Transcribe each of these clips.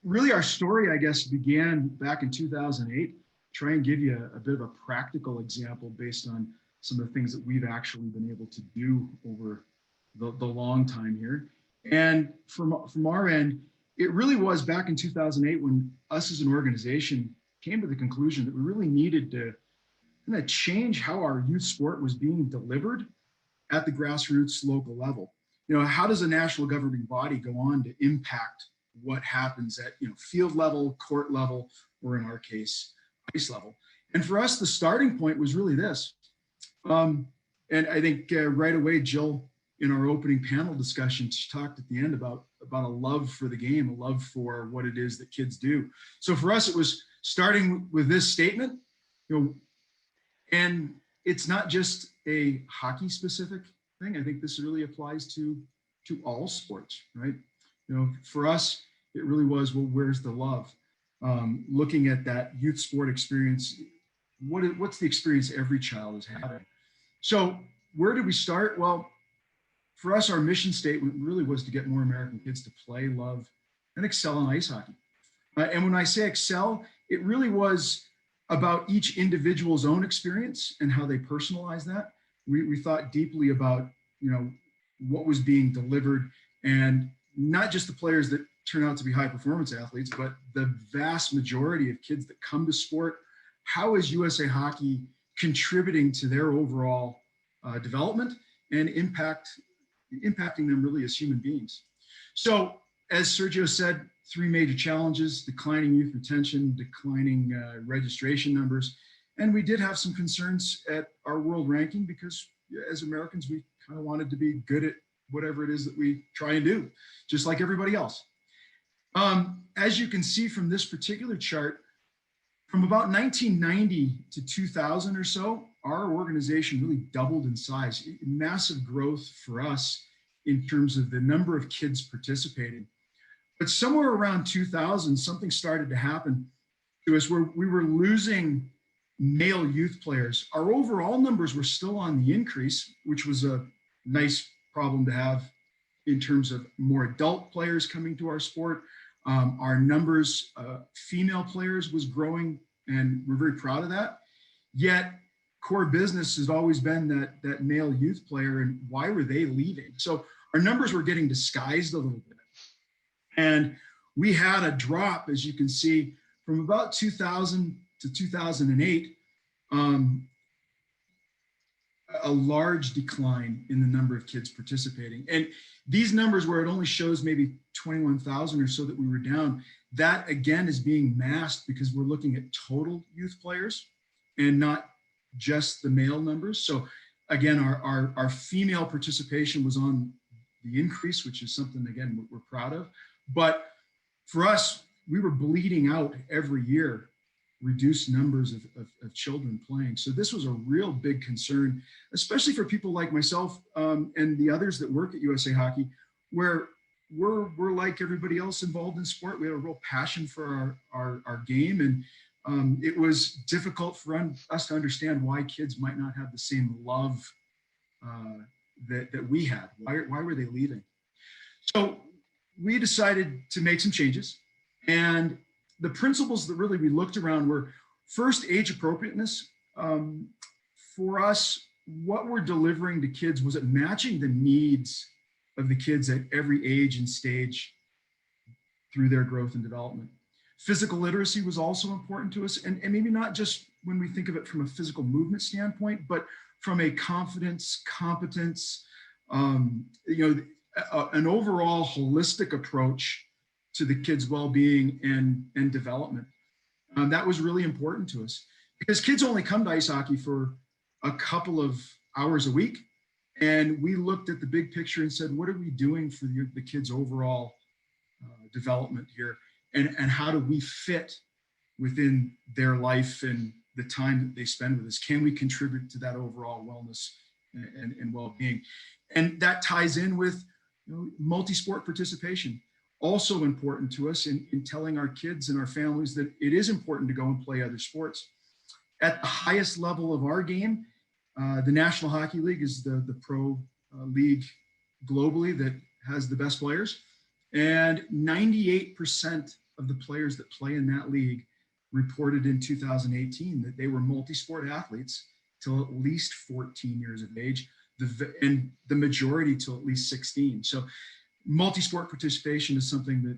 really our story, I guess, began back in 2008. Try and give you a bit of a practical example based on some of the things that we've actually been able to do over the long time here. And from our end, it really was back in 2008 when us as an organization came to the conclusion that we really needed to kind of change how our youth sport was being delivered at the grassroots local level. You know, how does a national governing body go on to impact what happens at, you know, field level, court level, or in our case, ice level? And for us, the starting point was really this. And I think right away, Jill, in our opening panel discussion, she talked at the end about a love for the game, a love for what it is that kids do. So for us, it was starting with this statement, you know, and it's not just a hockey specific thing. I think this really applies to all sports, right? You know, for us, it really was, well, where's the love? Looking at that youth sport experience, what's the experience every child is having? So where did we start? Well, for us, our mission statement really was to get more American kids to play, love, and excel in ice hockey. And when I say excel, it really was about each individual's own experience and how they personalize that. We thought deeply about, you know, what was being delivered, and not just the players that turn out to be high performance athletes, but the vast majority of kids that come to sport. How is USA Hockey contributing to their overall development and impacting them really as human beings? So as Sergio said, three major challenges: declining youth retention, declining registration numbers. And we did have some concerns at our world ranking because as Americans, we kind of wanted to be good at whatever it is that we try and do, just like everybody else. As you can see from this particular chart, from about 1990 to 2000 or so, our organization really doubled in size. Massive growth for us in terms of the number of kids participating. But somewhere around 2000, something started to happen to us where we were losing male youth players. Our overall numbers were still on the increase, which was a nice problem to have in terms of more adult players coming to our sport. Our numbers, female players, was growing, and we're very proud of that. Yet core business has always been that male youth player, and why were they leaving? So our numbers were getting disguised a little bit. And we had a drop, as you can see, from about 2000 to 2008, a large decline in the number of kids participating. And these numbers, where it only shows maybe 21,000 or so that we were down, that again is being masked because we're looking at total youth players and not just the male numbers. So again, our female participation was on the increase, which is something, again, we're proud of. But for us, we were bleeding out every year reduced numbers of children playing. So this was a real big concern, especially for people like myself and the others that work at USA Hockey, where we're like everybody else involved in sport. We have a real passion for our game, and it was difficult for us to understand why kids might not have the same love that we had. Why were they leaving? So we decided to make some changes, and the principles that really we looked around were, first, age appropriateness. For us, what we're delivering to kids, was it matching the needs of the kids at every age and stage through their growth and development? Physical literacy was also important to us, and maybe not just when we think of it from a physical movement standpoint, but from a confidence, competence, an overall holistic approach to the kids' well-being and development. That was really important to us because kids only come to ice hockey for a couple of hours a week. And we looked at the big picture and said, what are we doing for the kids' overall development here? And how do we fit within their life and the time that they spend with us? Can we contribute to that overall wellness and well-being? And that ties in with multi-sport participation. Also important to us in telling our kids and our families that it is important to go and play other sports. At the highest level of our game, the National Hockey League is the pro league globally that has the best players. And 98% of the players that play in that league reported in 2018 that they were multi-sport athletes till at least 14 years of age, and the majority till at least 16. So multi-sport participation is something that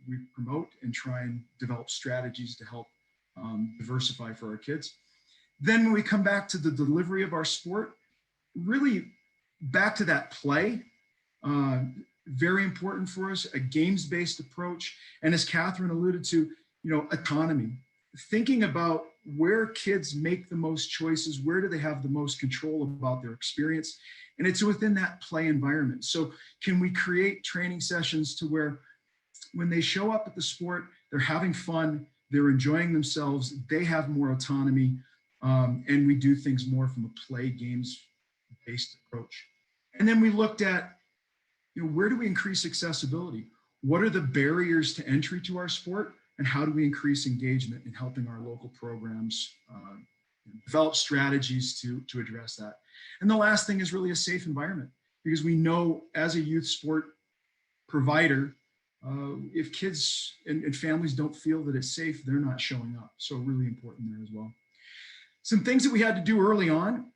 we promote and try and develop strategies to help diversify for our kids. Then when we come back to the delivery of our sport, really back to that play, very important for us, a games-based approach. And as Catherine alluded to, autonomy, thinking about where kids make the most choices, where do they have the most control about their experience? And it's within that play environment. So can we create training sessions to where when they show up at the sport, they're having fun, they're enjoying themselves, they have more autonomy, and we do things more from a play games-based approach. And then we looked at, where do we increase accessibility? What are the barriers to entry to our sport? And how do we increase engagement in helping our local programs develop strategies to address that? And the last thing is really a safe environment, because we know as a youth sport provider, if kids and families don't feel that it's safe, they're not showing up. So really important there as well. Some things that we had to do early on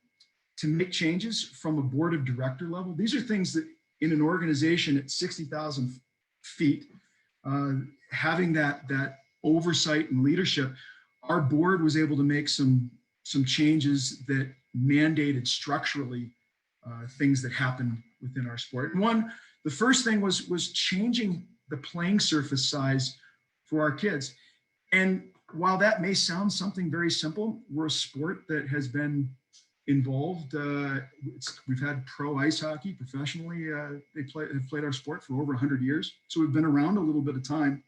to make changes from a board of director level. These are things that in an organization at 60,000 feet, having that oversight and leadership, our board was able to make some changes that mandated structurally things that happen within our sport. And the first thing was changing the playing surface size for our kids. And while that may sound something very simple, we're a sport that has been involved. We've had pro ice hockey professionally. They have played our sport for over 100 years. So we've been around a little bit of time.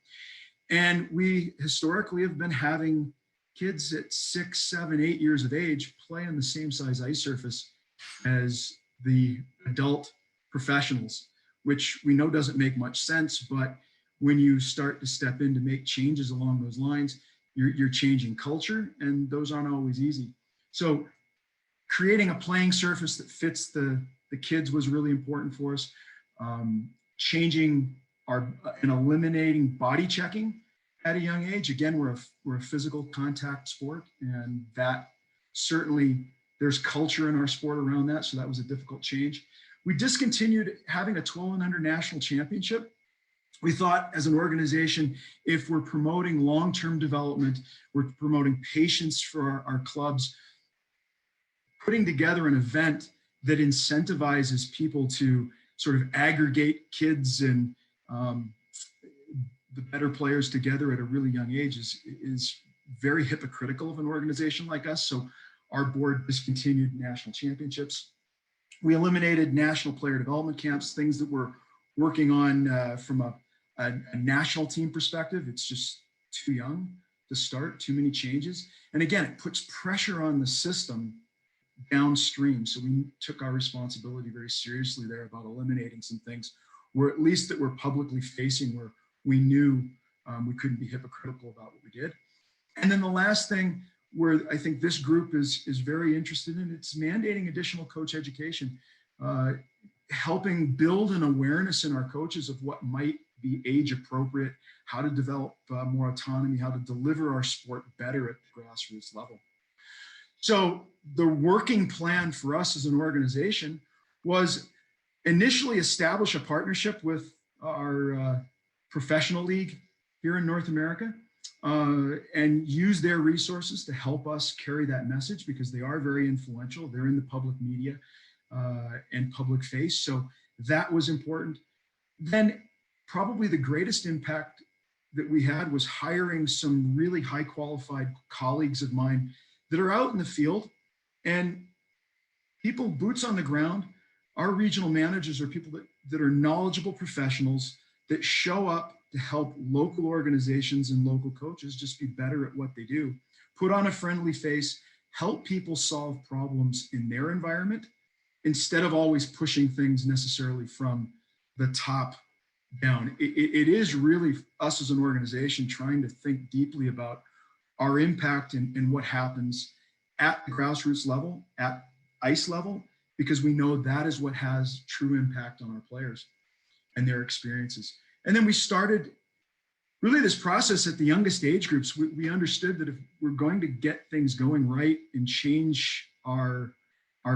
And we historically have been having kids at 6, 7, 8 years of age play on the same size ice surface as the adult professionals, which we know doesn't make much sense. But when you start to step in to make changes along those lines, you're changing culture, and those aren't always easy. So creating a playing surface that fits the kids was really important for us. Changing and eliminating body checking at a young age. Again, we're a physical contact sport, and that certainly there's culture in our sport around that. So that was a difficult change. We discontinued having a 12 and under national championship. We thought as an organization, if we're promoting long-term development, we're promoting patience for our clubs, putting together an event that incentivizes people to sort of aggregate kids and the better players together at a really young age is very hypocritical of an organization like us. So our board discontinued national championships. We eliminated national player development camps, things that we're working on from a national team perspective. It's just too young to start, too many changes. And again, it puts pressure on the system downstream. So we took our responsibility very seriously there about eliminating some things, where at least that we're publicly facing, where we knew we couldn't be hypocritical about what we did. And then the last thing, where I think this group is very interested in, it's mandating additional coach education, helping build an awareness in our coaches of what might be age appropriate, how to develop more autonomy, how to deliver our sport better at the grassroots level. So the working plan for us as an organization was initially establish a partnership with our professional league here in North America, and use their resources to help us carry that message, because they are very influential. They're in the public media and public face. So that was important. Then probably the greatest impact that we had was hiring some really high qualified colleagues of mine that are out in the field, and people, boots on the ground. Our regional managers are people that are knowledgeable professionals that show up to help local organizations and local coaches just be better at what they do, put on a friendly face, help people solve problems in their environment, instead of always pushing things necessarily from the top down. It is really us as an organization trying to think deeply about our impact and what happens at the grassroots level, at ice level, because we know that is what has true impact on our players and their experiences. And then we started really this process at the youngest age groups, we understood that if we're going to get things going right and change our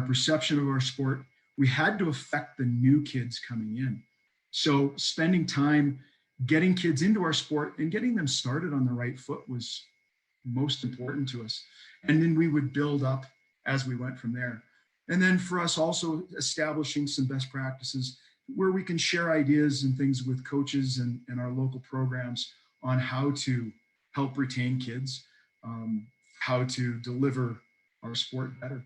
perception of our sport, we had to affect the new kids coming in. So spending time getting kids into our sport and getting them started on the right foot was most important to us. And then we would build up as we went from there. And then for us also establishing some best practices where we can share ideas and things with coaches and our local programs on how to help retain kids, how to deliver our sport better.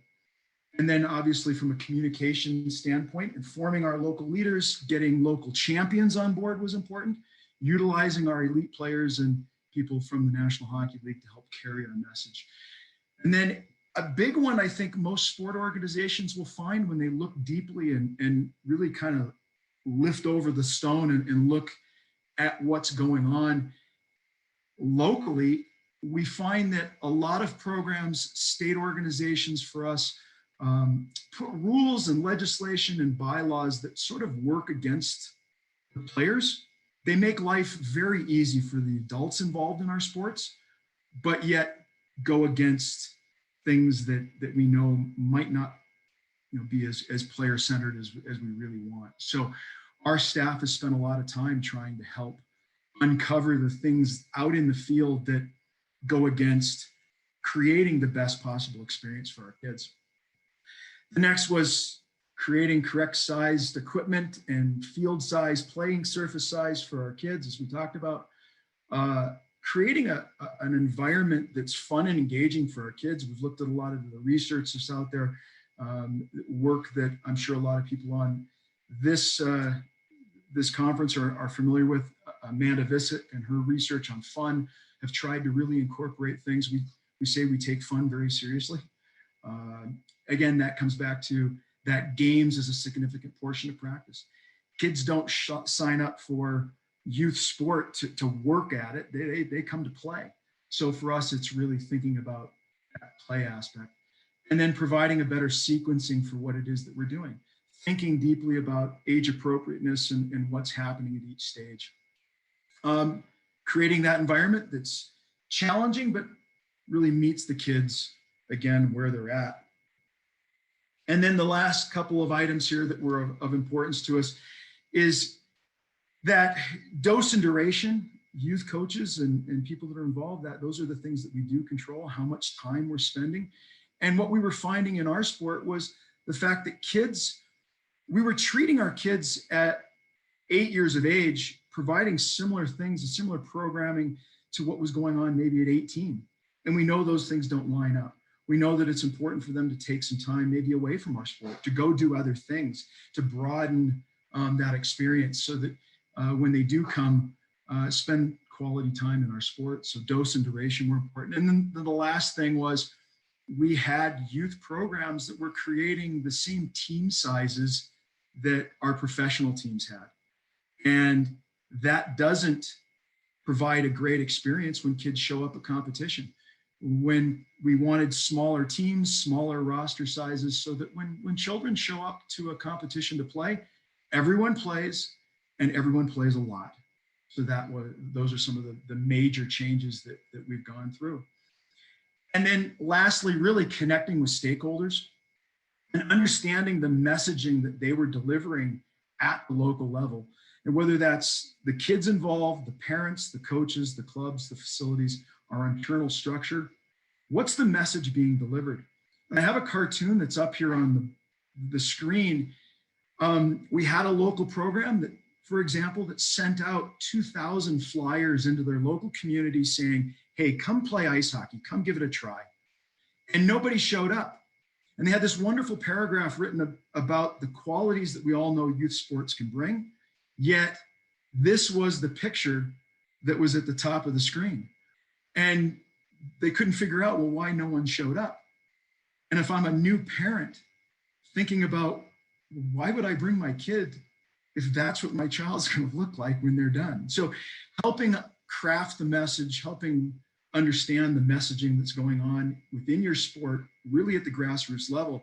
And then obviously from a communication standpoint, informing our local leaders, getting local champions on board was important, utilizing our elite players and people from the National Hockey League to help carry our message. And then a big one I think most sport organizations will find when they look deeply and really kind of lift over the stone and look at what's going on locally, we find that a lot of programs, state organizations for us, put rules and legislation and bylaws that sort of work against the players. They make life very easy for the adults involved in our sports, but yet go against things that we know might not be as player-centered as we really want. So our staff has spent a lot of time trying to help uncover the things out in the field that go against creating the best possible experience for our kids. The next was creating correct sized equipment and field size, playing surface size for our kids, as we talked about. Creating an environment that's fun and engaging for our kids. We've looked at a lot of the research that's out there, work that I'm sure a lot of people on this conference are familiar with. Amanda Visick and her research on fun have tried to really incorporate things. We say we take fun very seriously. Again, that comes back to that games is a significant portion of practice. Kids don't sign up for youth sport to work at it. They come to play. So for us, it's really thinking about that play aspect and then providing a better sequencing for what it is that we're doing. Thinking deeply about age appropriateness and what's happening at each stage. Creating that environment that's challenging, but really meets the kids, again, where they're at. And then the last couple of items here that were of importance to us is that dose and duration. Youth coaches and people that are involved, those are the things that we do control, how much time we're spending. And what we were finding in our sport was the fact that we were treating our kids at 8 years of age, providing similar things and similar programming to what was going on maybe at 18. And we know those things don't line up. We know that it's important for them to take some time maybe away from our sport, to go do other things, to broaden that experience so that when they do come, spend quality time in our sport. So dose and duration were important. And then the last thing was we had youth programs that were creating the same team sizes that our professional teams had. And that doesn't provide a great experience when kids show up at competition. When we wanted smaller teams, smaller roster sizes, so that when children show up to a competition to play, everyone plays and everyone plays a lot. So those are some of the major changes that we've gone through. And then lastly, really connecting with stakeholders and understanding the messaging that they were delivering at the local level. And whether that's the kids involved, the parents, the coaches, the clubs, the facilities, our internal structure, what's the message being delivered? And I have a cartoon that's up here on the screen. We had a local program that, for example, that sent out 2,000 flyers into their local community saying, hey, come play ice hockey, come give it a try. And nobody showed up. And they had this wonderful paragraph written about the qualities that we all know youth sports can bring. Yet this was the picture that was at the top of the screen. And they couldn't figure out, well, why no one showed up. And if I'm a new parent thinking about, why would I bring my kid if that's what my child's going to look like when they're done? So helping craft the message, helping understand the messaging that's going on within your sport, really at the grassroots level,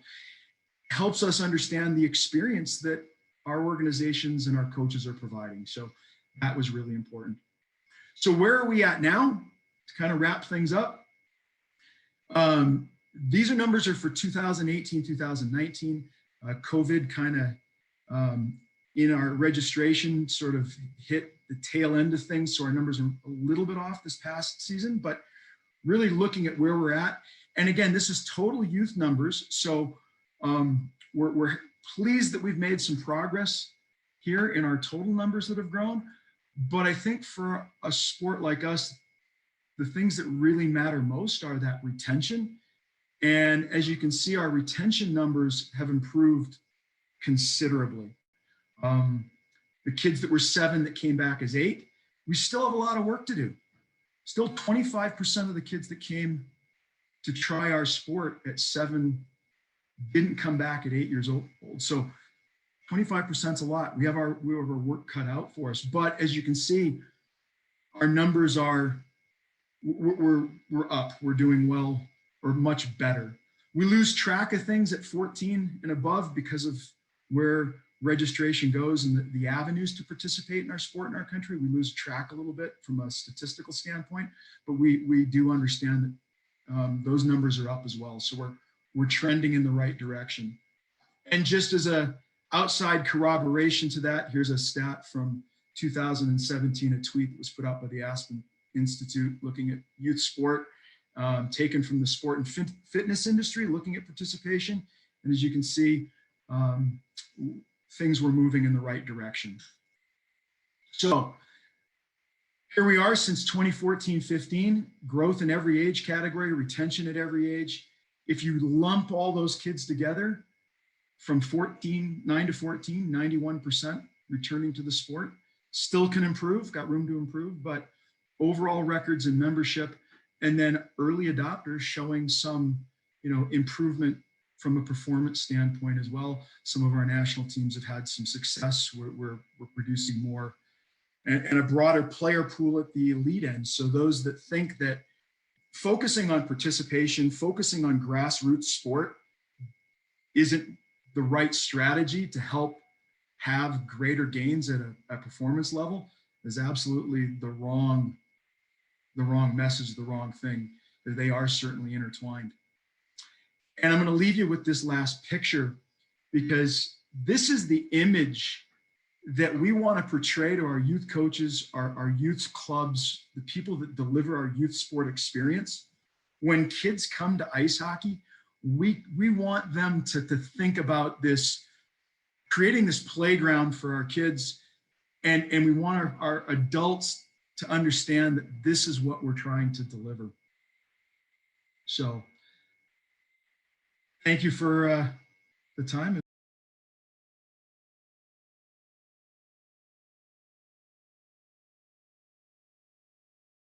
helps us understand the experience that our organizations and our coaches are providing. So that was really important. So where are we at now? To kind of wrap things up. These numbers are for 2018, 2019. COVID kind of in our registration sort of hit the tail end of things. So our numbers are a little bit off this past season, but really looking at where we're at. And again, this is total youth numbers. So we're pleased that we've made some progress here in our total numbers that have grown. But I think for a sport like us, the things that really matter most are that retention. And as you can see, our retention numbers have improved considerably. The kids that were 7 that came back as 8, we still have a lot of work to do. Still 25% of the kids that came to try our sport at 7 didn't come back at 8 years old. So 25% is a lot. We have our work cut out for us. But as you can see, our numbers are, we're up. We're doing well or much better. We lose track of things at 14 and above because of where registration goes and the avenues to participate in our sport in our country. We lose track a little bit from a statistical standpoint, but we do understand that those numbers are up as well. So we're trending in the right direction. And just as a outside corroboration to that, here's a stat from 2017, a tweet that was put out by the Aspen Institute looking at youth sport, taken from the sport and fitness industry, looking at participation. And as you can see, things were moving in the right direction. So here we are since 2014-15, growth in every age category, retention at every age. If you lump all those kids together from 9 to 14, 91% returning to the sport, still can improve, got room to improve, but overall records and membership, and then early adopters showing some, improvement from a performance standpoint as well. Some of our national teams have had some success. We're producing more and a broader player pool at the elite end. So those that think that focusing on participation, focusing on grassroots sport isn't the right strategy to help have greater gains at a performance level is absolutely the wrong message, the wrong thing. They are certainly intertwined. And I'm going to leave you with this last picture because this is the image that we want to portray to our youth coaches, our youth clubs, the people that deliver our youth sport experience. When kids come to ice hockey, we want them to think about this, creating this playground for our kids. And we want our adults to understand that this is what we're trying to deliver. So thank you for the time.